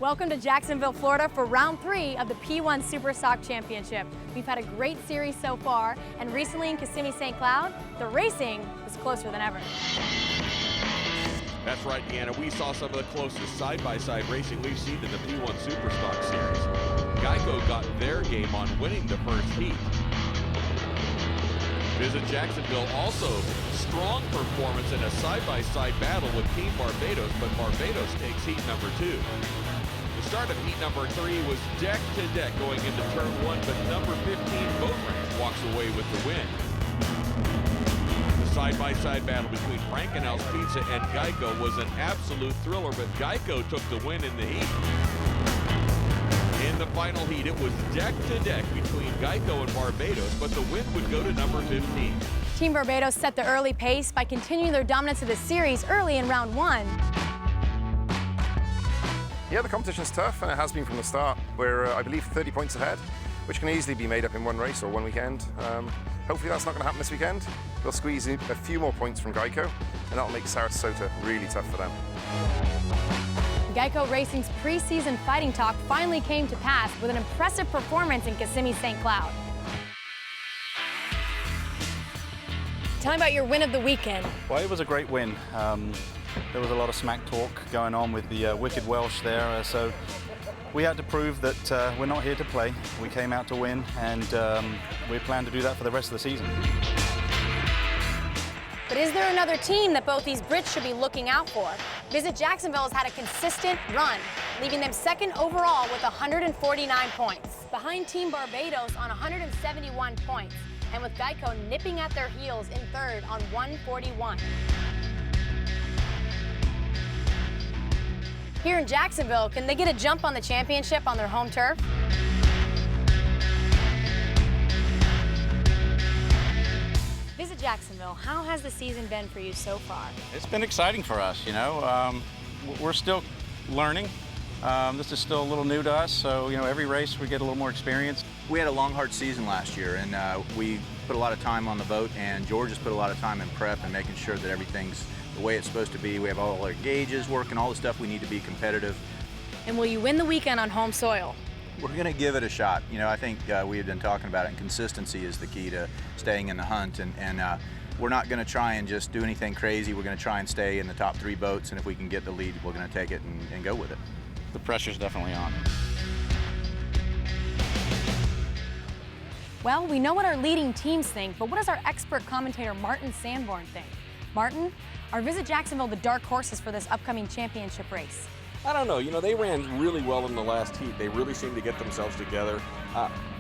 Welcome to Jacksonville, Florida for round 3 of the P1 SuperStock Championship. We've had a great series so far, and recently in Kissimmee St. Cloud, the racing is closer than ever. That's right, Deanna. We saw some of the closest side-by-side racing we've seen in the P1 SuperStock series. Geico got their game on winning the first heat. Visit Jacksonville also strong performance in a side-by-side battle with Team Barbados, but Barbados takes heat number 2. The start of heat number 3 was deck to deck going into turn 1, but number 15 Boat Ranch walks away with the win. The side-by-side battle between Frankenhouse Pizza and Geico was an absolute thriller, but Geico took the win in the heat. In the final heat, it was deck to deck between Geico and Barbados, but the win would go to number 15. Team Barbados set the early pace by continuing their dominance of the series early in round 1. Yeah, the competition's tough, and it has been from the start. We're, I believe, 30 points ahead, which can easily be made up in one race or one weekend. Hopefully that's not going to happen this weekend. We'll squeeze in a few more points from Geico, and that'll make Sarasota really tough for them. Geico Racing's preseason fighting talk finally came to pass with an impressive performance in Kissimmee St. Cloud. Tell me about your win of the weekend. Well, it was a great win. There was a lot of smack talk going on with the Wicked Welsh there, so we had to prove that we're not here to play. We came out to win, and we plan to do that for the rest of the season. But is there another team that both these Brits should be looking out for? Visit Jacksonville has had a consistent run, leaving them second overall with 149 points, behind Team Barbados on 171 points, and with Geico nipping at their heels in third on 141. Here in Jacksonville, can they get a jump on the championship on their home turf? Visit Jacksonville. How has the season been for you so far? It's been exciting for us, you know. We're still learning. This is still a little new to us, so, you know, every race we get a little more experience. We had a long, hard season last year, and we put a lot of time on the boat, and George has put a lot of time in prep and making sure that everything's the way it's supposed to be. We have all our gauges working, all the stuff we need to be competitive. And will you win the weekend on home soil? We're going to give it a shot. You know, I think we had been talking about it, and consistency is the key to staying in the hunt, and we're not going to try and just do anything crazy. We're going to try and stay in the top 3 boats, and if we can get the lead, we're going to take it and go with it. The pressure's definitely on. Well, we know what our leading teams think, but what does our expert commentator Martin Sanborn think? Martin, are Visit Jacksonville the dark horses for this upcoming championship race? I don't know. You know, they ran really well in the last heat. They really seemed to get themselves together.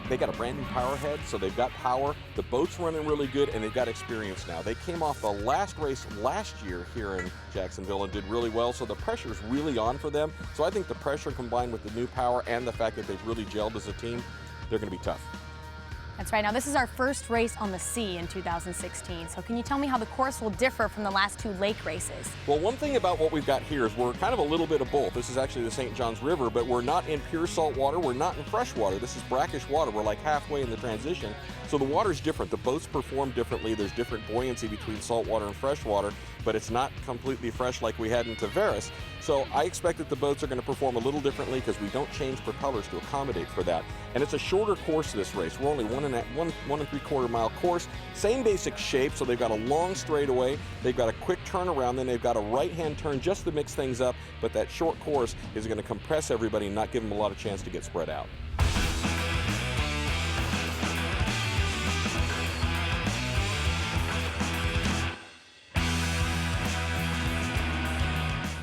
They got a brand new power head, so they've got power. The boat's running really good, and they've got experience now. They came off the last race last year here in Jacksonville and did really well, so the pressure's really on for them. So I think the pressure combined with the new power and the fact that they've really gelled as a team, they're going to be tough. That's right. Now, this is our first race on the sea in 2016. So can you tell me how the course will differ from the last 2 lake races? Well, one thing about what we've got here is we're kind of a little bit of both. This is actually the St. Johns River, but we're not in pure salt water. We're not in fresh water. This is brackish water. We're like halfway in the transition. So the water's different. The boats perform differently. There's different buoyancy between salt water and fresh water, but it's not completely fresh like we had in Tavares. So I expect that the boats are going to perform a little differently because we don't change propellers to accommodate for that. And it's a shorter course this race. We're only 1 3/4 mile course. Same basic shape, so they've got a long straightaway. They've got a quick turnaround, then they've got a right-hand turn just to mix things up, but that short course is going to compress everybody and not give them a lot of chance to get spread out.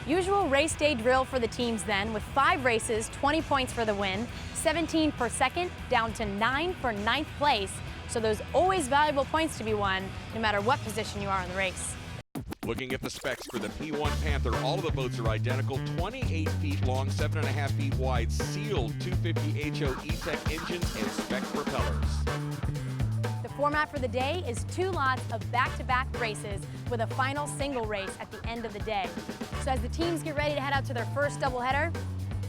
Usual race day drill for the teams then, with 5 races, 20 points for the win, 17 for second, down to 9 for 9th place. So those always valuable points to be won, no matter what position you are in the race. Looking at the specs for the P1 Panther, all of the boats are identical, 28 feet long, 7.5 feet wide, sealed 250 HO E-Tech engines and spec propellers. The format for the day is 2 lots of back-to-back races with a final single race at the end of the day. So as the teams get ready to head out to their first doubleheader,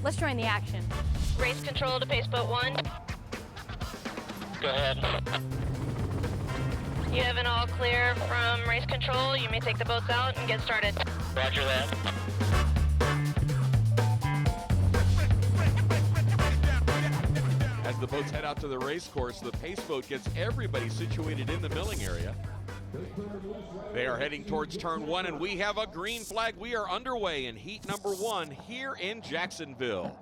let's join the action. Race control to pace boat 1. Go ahead. You have an all clear from race control. You may take the boats out and get started. Roger that. As the boats head out to the race course, the pace boat gets everybody situated in the milling area. They are heading towards turn 1, and we have a green flag. We are underway in heat number 1 here in Jacksonville.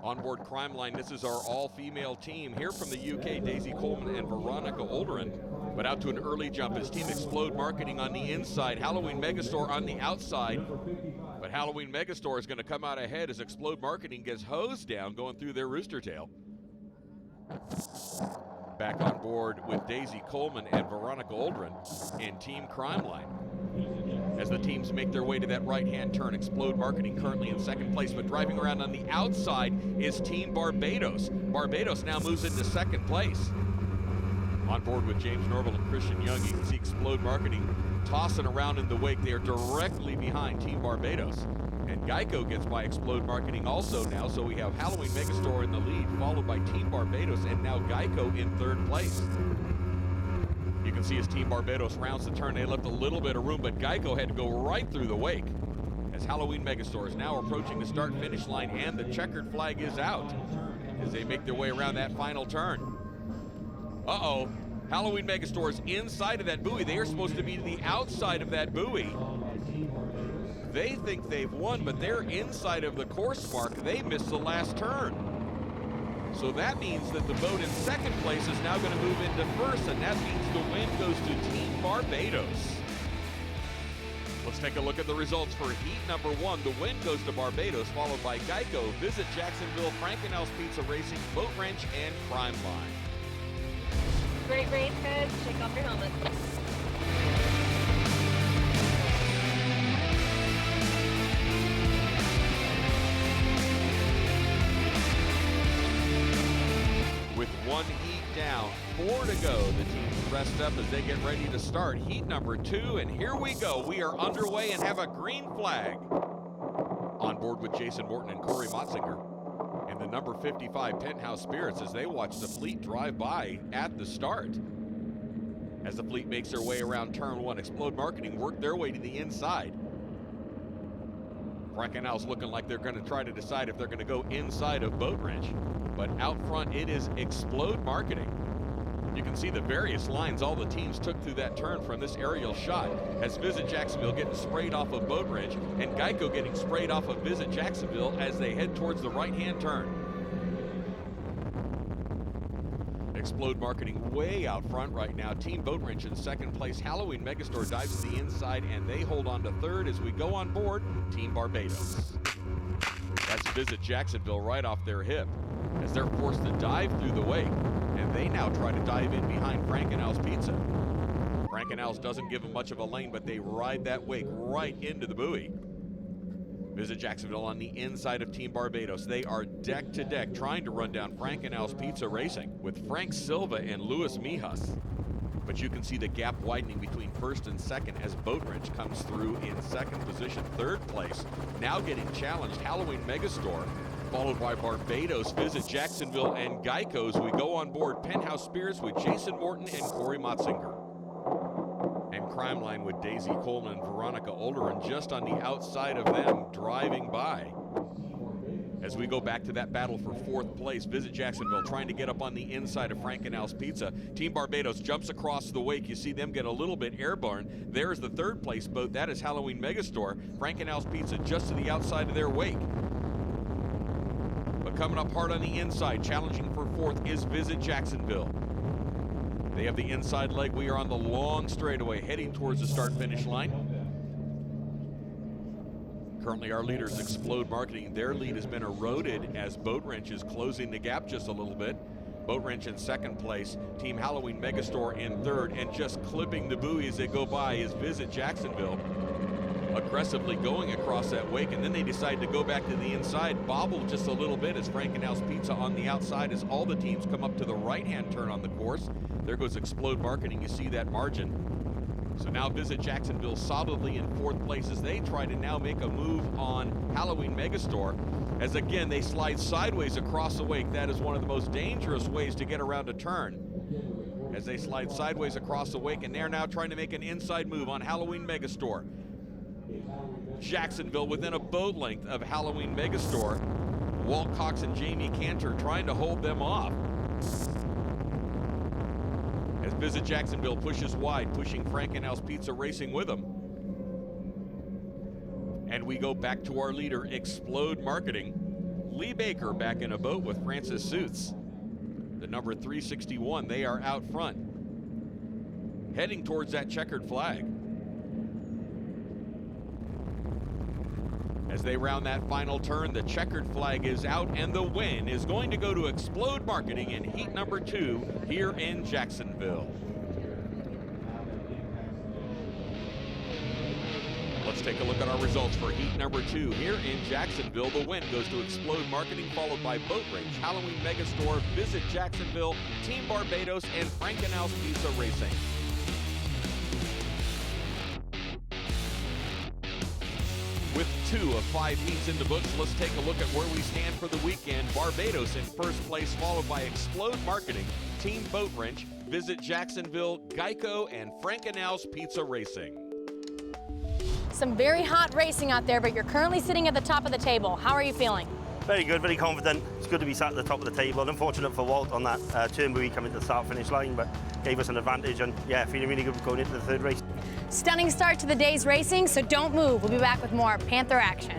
Onboard Crime Line, this is our all-female team here from the UK, Daisy Coleman and Veronica Olderin. But out to an early jump is Team Explode Marketing on the inside, Halloween Megastore on the outside. But Halloween Megastore is going to come out ahead as Explode Marketing gets hosed down going through their rooster tail. Back on board with Daisy Coleman and Veronica Olderin in Team Crime Line. As the teams make their way to that right-hand turn, Explode Marketing currently in second place, but driving around on the outside is Team Barbados. Barbados now moves into second place. On board with James Norville and Christian Young, you can see Explode Marketing tossing around in the wake. They are directly behind Team Barbados. And Geico gets by Explode Marketing also now, so we have Halloween Megastore in the lead, followed by Team Barbados, and now Geico in third place. You can see as Team Barbados rounds the turn, they left a little bit of room, but Geico had to go right through the wake. As Halloween Megastore is now approaching the start-finish line, and the checkered flag is out as they make their way around that final turn. Uh-oh, Halloween Megastore is inside of that buoy. They are supposed to be to the outside of that buoy. They think they've won, but they're inside of the course mark. They missed the last turn. So that means that the boat in second place is now going to move into first, and that means the win goes to Team Barbados. Let's take a look at the results for heat number 1. The win goes to Barbados, followed by Geico, Visit Jacksonville, Frankenhouse Pizza Racing, Boat Wrench, and Crime Line. Great race, guys. Take off your helmets. With one heat down, 4 to go, the teams rest up as they get ready to start heat number 2, and here we go. We are underway and have a green flag. On board with Jason Morton and Corey Motzinger and the number 55 Penthouse Spirits as they watch the fleet drive by at the start. As the fleet makes their way around turn 1, Explode Marketing work their way to the inside. Frankenhouse looking like they're going to try to decide if they're going to go inside of Boat Wrench. But out front, it is Explode Marketing. You can see the various lines all the teams took through that turn from this aerial shot, as Visit Jacksonville getting sprayed off of Boat Wrench and Geico getting sprayed off of Visit Jacksonville as they head towards the right-hand turn. Explode Marketing way out front right now. Team Boat Wrench in second place. Halloween Megastore dives to the inside, and they hold on to third as we go on board Team Barbados. That's Visit Jacksonville right off their hip as they're forced to dive through the wake, and they now try to dive in behind Frankenhouse Pizza. Frankenhouse doesn't give them much of a lane, but they ride that wake right into the buoy. Visit Jacksonville on the inside of Team Barbados. They are deck to deck trying to run down Frankenhouse Pizza Racing with Frank Silva and Louis Mijas. But you can see the gap widening between first and second as Boat Wrench comes through in second position. Third place, now getting challenged, Halloween Megastore, followed by Barbados, Visit Jacksonville, and Geico as we go on board Penthouse Spirits with Jason Morton and Corey Motzinger. And Crime Line with Daisy Coleman and Veronica Olderin just on the outside of them driving by. As we go back to that battle for fourth place, Visit Jacksonville trying to get up on the inside of Frankenhouse Pizza. Team Barbados jumps across the wake. You see them get a little bit airborne. There's the third place boat. That is Halloween Megastore. Frankenhouse Pizza just to the outside of their wake. But coming up hard on the inside, challenging for fourth, is Visit Jacksonville. They have the inside leg. We are on the long straightaway heading towards the start-finish line. Currently our leaders Explode Marketing. Their lead has been eroded as Boat Wrench is closing the gap just a little bit. Boat Wrench in second place. Team Halloween Megastore in third, and just clipping the buoy as they go by is Visit Jacksonville. Aggressively going across that wake, and then they decide to go back to the inside, bobble just a little bit as Frankenhouse Pizza on the outside as all the teams come up to the right-hand turn on the course. There goes Explode Marketing. You see that margin. So now Visit Jacksonville solidly in fourth place as they try to now make a move on Halloween Megastore. As again, they slide sideways across the wake. That is one of the most dangerous ways to get around a turn. As they slide sideways across the wake, and they're now trying to make an inside move on Halloween Megastore. Jacksonville within a boat length of Halloween Megastore. Walt Cox and Jamie Cantor trying to hold them off. As Visit Jacksonville pushes wide, pushing Frankenhouse Pizza Racing with them. And we go back to our leader, Explode Marketing. Lee Baker back in a boat with Francis Suits. The number 361, they are out front, heading towards that checkered flag. As they round that final turn, the checkered flag is out, and the win is going to go to Explode Marketing in heat number 2 here in Jacksonville. Let's take a look at our results for heat number 2 here in Jacksonville. The win goes to Explode Marketing, followed by Boat Range, Halloween Megastore, Visit Jacksonville, Team Barbados, and Frankenhouse Pizza Racing. With 2 of 5 heats in the books, let's take a look at where we stand for the weekend. Barbados in first place, followed by Explode Marketing, Team Boat Wrench, Visit Jacksonville, Geico, and Frankenhouse Pizza Racing. Some very hot racing out there, but you're currently sitting at the top of the table. How are you feeling? Very good, very confident. It's good to be sat at the top of the table. Unfortunate for Walt on that turn where we come into the start-finish line, but gave us an advantage, and yeah, feeling really good going into the third race. Stunning start to the day's racing, so don't move. We'll be back with more Panther action.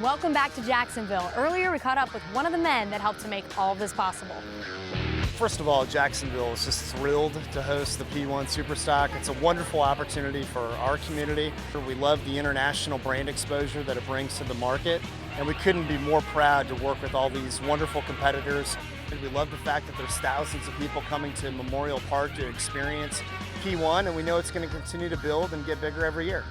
Welcome back to Jacksonville. Earlier, we caught up with one of the men that helped to make all of this possible. First of all, Jacksonville is just thrilled to host the P1 SuperStock. It's a wonderful opportunity for our community. We love the international brand exposure that it brings to the market, and we couldn't be more proud to work with all these wonderful competitors. And we love the fact that there's thousands of people coming to Memorial Park to experience P1, and we know it's going to continue to build and get bigger every year.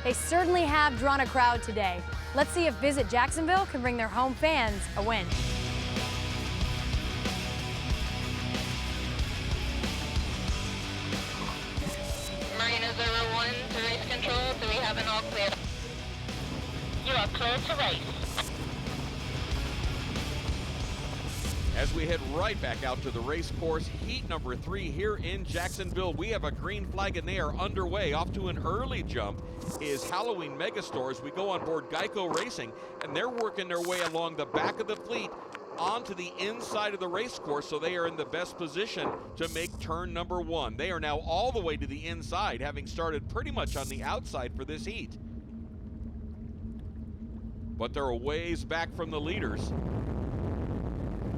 They certainly have drawn a crowd today. Let's see if Visit Jacksonville can bring their home fans a win. Marina 01 to race control. Do we have an all clear? You are clear to race. As we head right back out to the race course, heat number 3 here in Jacksonville. We have a green flag and they are underway. Off to an early jump is Halloween Megastore as we go on board Geico Racing, and they're working their way along the back of the fleet onto the inside of the race course, so they are in the best position to make turn number 1. They are now all the way to the inside, having started pretty much on the outside for this heat. But they're a ways back from the leaders,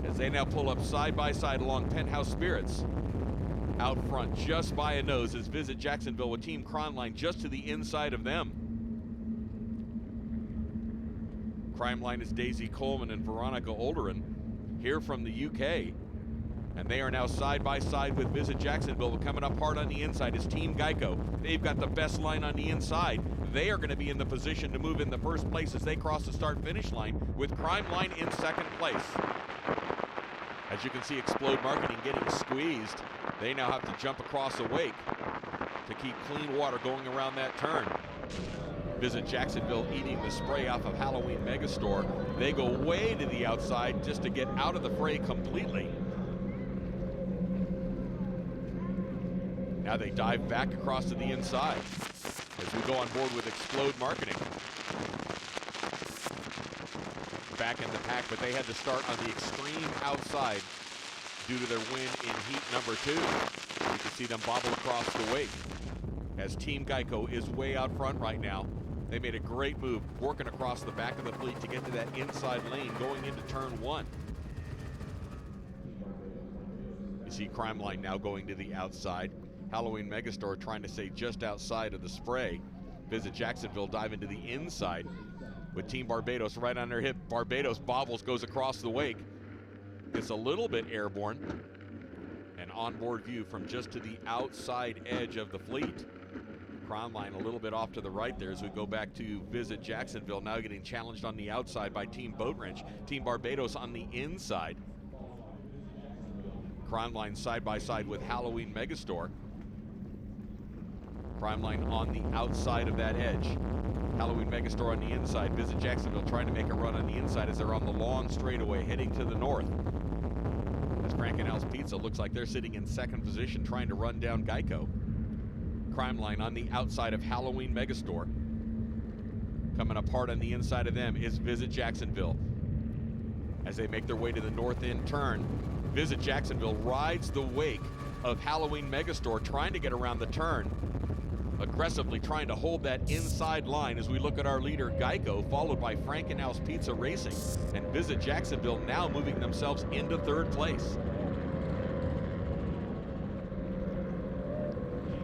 as they now pull up side by side along Penthouse Spirits. Out front, just by a nose, is Visit Jacksonville with Team Crime Line just to the inside of them. Crime Line is Daisy Coleman and Veronica Olderin here from the UK. And they are now side by side with Visit Jacksonville. Coming up hard on the inside is Team Geico. They've got the best line on the inside. They are going to be in the position to move in the first place as they cross the start-finish line, with Crime Line in second place. As you can see, Explode Marketing getting squeezed. They now have to jump across a wake to keep clean water going around that turn. Visit Jacksonville eating the spray off of Halloween Megastore. They go way to the outside just to get out of the fray completely. Now they dive back across to the inside as we go on board with Explode Marketing. Back in the pack, but they had to start on the extreme outside due to their win in heat number 2. You can see them bobble across the wake as Team Geico is way out front right now. They made a great move working across the back of the fleet to get to that inside lane going into turn 1. You see Crime Line now going to the outside. Halloween Megastore trying to stay just outside of the spray. Visit Jacksonville dive into the inside with Team Barbados right on their hip. Barbados bobbles, goes across the wake. It's a little bit airborne. An onboard view from just to the outside edge of the fleet. Crown Line a little bit off to the right there as we go back to Visit Jacksonville, now getting challenged on the outside by Team Boat Wrench. Team Barbados on the inside. Crime Line side by side with Halloween Megastore. Crime Line on the outside of that edge. Halloween Megastore on the inside. Visit Jacksonville trying to make a run on the inside as they're on the long straightaway heading to the north. As Frank and Al's Pizza looks like they're sitting in second position trying to run down Geico. Crime Line on the outside of Halloween Megastore. Coming apart on the inside of them is Visit Jacksonville. As they make their way to the north end turn, Visit Jacksonville rides the wake of Halloween Megastore, trying to get around the turn, aggressively trying to hold that inside line as we look at our leader Geico, followed by Frank and Al's Pizza Racing, and Visit Jacksonville now moving themselves into third place.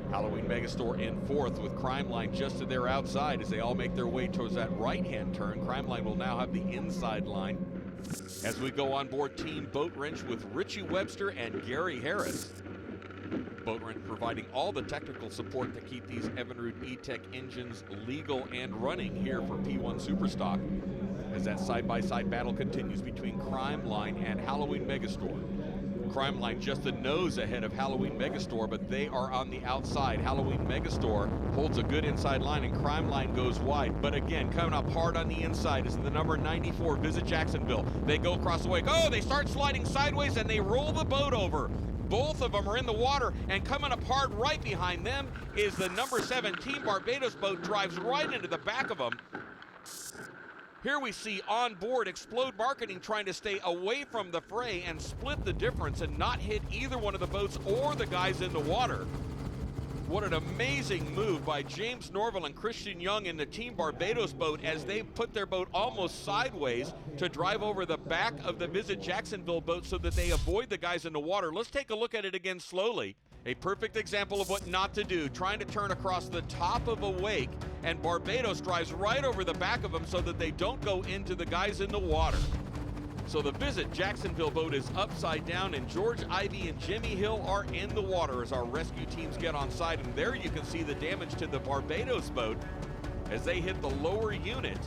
Halloween Megastore in fourth with Crime Line just to their outside as they all make their way towards that right-hand turn. Crime Line will now have the inside line as we go on board Team Boat Wrench with Richie Webster and Gary Harris. Boat Wrench providing all the technical support to keep these Evinrude E-Tech engines legal and running here for P1 SuperStock as that side-by-side battle continues between Crime Line and Halloween Megastore. Crime Line just a nose ahead of Halloween Megastore, but they are on the outside. Halloween Megastore holds a good inside line and Crime Line goes wide. But again, coming up hard on the inside is the number 94, Visit Jacksonville. They go across the wake. Oh, they start sliding sideways and they roll the boat over. Both of them are in the water, and coming apart right behind them is the number 7 Team Barbados boat, drives right into the back of them. Here we see on board Explode Marketing trying to stay away from the fray and split the difference and not hit either one of the boats or the guys in the water. What an amazing move by James Norville and Christian Young in the Team Barbados boat as they put their boat almost sideways to drive over the back of the Visit Jacksonville boat so that they avoid the guys in the water. Let's take a look at it again slowly. A perfect example of what not to do, trying to turn across the top of a wake, and Barbados drives right over the back of them so that they don't go into the guys in the water. So the Visit Jacksonville boat is upside down, and George Ivey and Jimmy Hill are in the water as our rescue teams get on side. And there you can see the damage to the Barbados boat as they hit the lower unit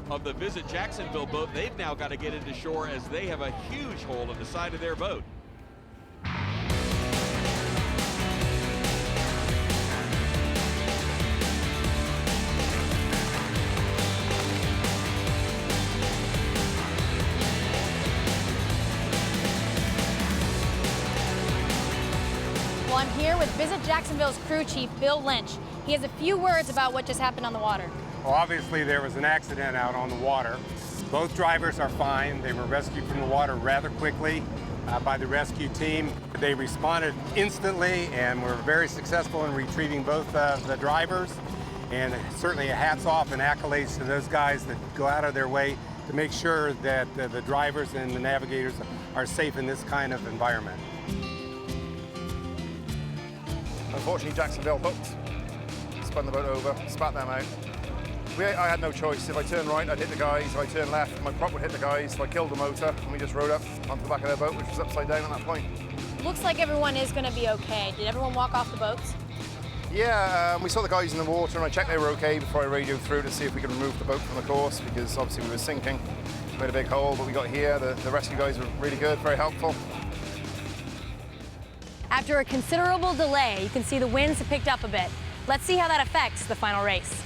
of the Visit Jacksonville boat. They've now got to get into shore as they have a huge hole in the side of their boat. Well, I'm here with Visit Jacksonville's crew chief, Bill Lynch. He has a few words about what just happened on the water. Well, obviously there was an accident out on the water. Both drivers are fine. They were rescued from the water rather quickly by the rescue team. They responded instantly and were very successful in retrieving both the drivers. And certainly a hats off and accolades to those guys that go out of their way to make sure that the drivers and the navigators are safe in this kind of environment. Unfortunately, Jacksonville hooked, spun the boat over, spat them out. I had no choice. If I turned right, I'd hit the guys. If I turned left, my prop would hit the guys. So I killed the motor, and we just rode up onto the back of their boat, which was upside down at that point. Looks like everyone is going to be okay. Did everyone walk off the boats? Yeah, we saw the guys in the water, and I checked they were okay before I radioed through to see if we could remove the boat from the course, because obviously we were sinking. We made a big hole, but we got here. The rescue guys were really good, very helpful. After a considerable delay, you can see the winds have picked up a bit. Let's see how that affects the final race.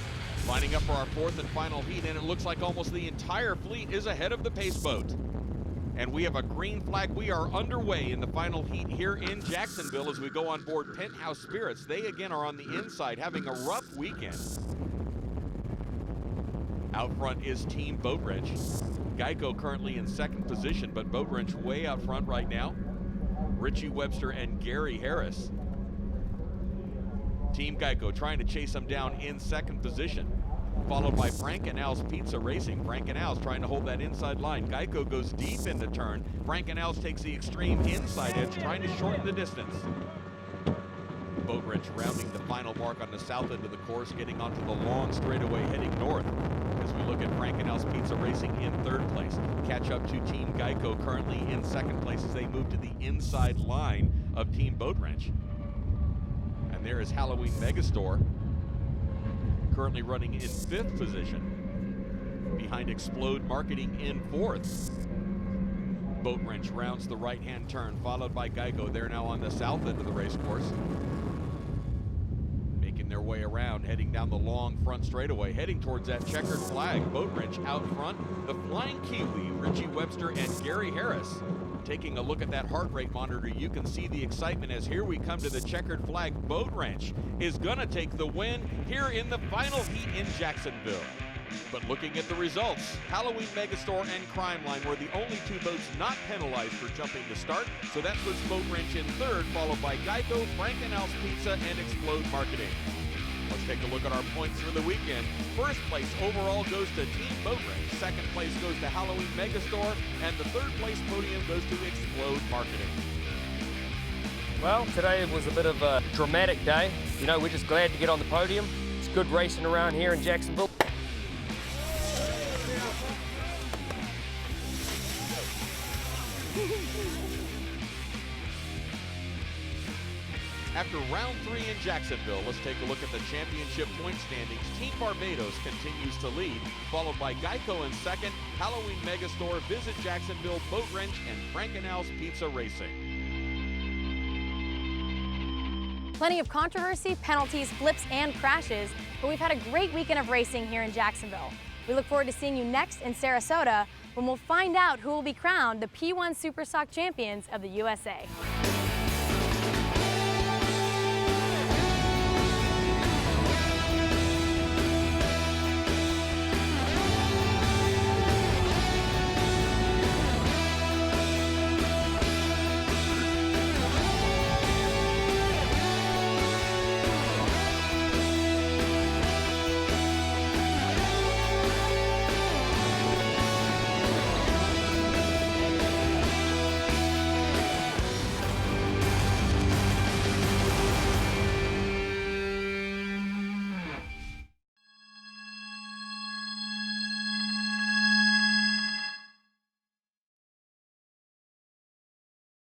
Lining up for our fourth and final heat, and it looks like almost the entire fleet is ahead of the pace boat. And we have a green flag. We are underway in the final heat here in Jacksonville as we go on board Penthouse Spirits. They again are on the inside, having a rough weekend. Out front is Team Boat Wrench. Geico currently in second position, but Boat Wrench way out front right now. Richie Webster and Gary Harris. Team Geico trying to chase them down in second position, followed by Frank and Al's Pizza Racing. Frank and Al's trying to hold that inside line. Geico goes deep in the turn. Frank and Al's takes the extreme inside edge, trying to shorten the distance. Boat Wrench rounding the final mark on the south end of the course, getting onto the long straightaway heading north. As we look at Frank and Al's Pizza Racing in third place. Catch up to Team Geico currently in second place as they move to the inside line of Team Boat Wrench. And there is Halloween Megastore currently running in 5th position, behind Explode Marketing in 4th. Boat Wrench rounds the right-hand turn, followed by Geico. They're now on the south end of the race course. Making their way around, heading down the long front straightaway, heading towards that checkered flag. Boat Wrench out front, the Flying Kiwi, Richie Webster and Gary Harris. Taking a look at that heart rate monitor, you can see the excitement as here we come to the checkered flag. Boat Wrench is gonna take the win here in the final heat in Jacksonville. But looking at the results, Halloween Megastore and Crime Line were the only 2 boats not penalized for jumping to start, so that puts Boat Wrench in 3rd, followed by Geico, Frankenhouse Pizza, and Explode Marketing. Let's take a look at our points for the weekend. First place overall goes to Team Boat Wrench. Second place goes to Halloween Megastore, and the 3rd place podium goes to Explode Marketing. Well, today was a bit of a dramatic day. You know, we're just glad to get on the podium. It's good racing around here in Jacksonville. After round 3 in Jacksonville, let's take a look at the championship point standings. Team Barbados continues to lead, followed by Geico in 2nd, Halloween Megastore, Visit Jacksonville, Boat Wrench, and Frankenhouse Pizza Racing. Plenty of controversy, penalties, flips, and crashes, but we've had a great weekend of racing here in Jacksonville. We look forward to seeing you next in Sarasota when we'll find out who will be crowned the P1 SuperStock champions of the USA.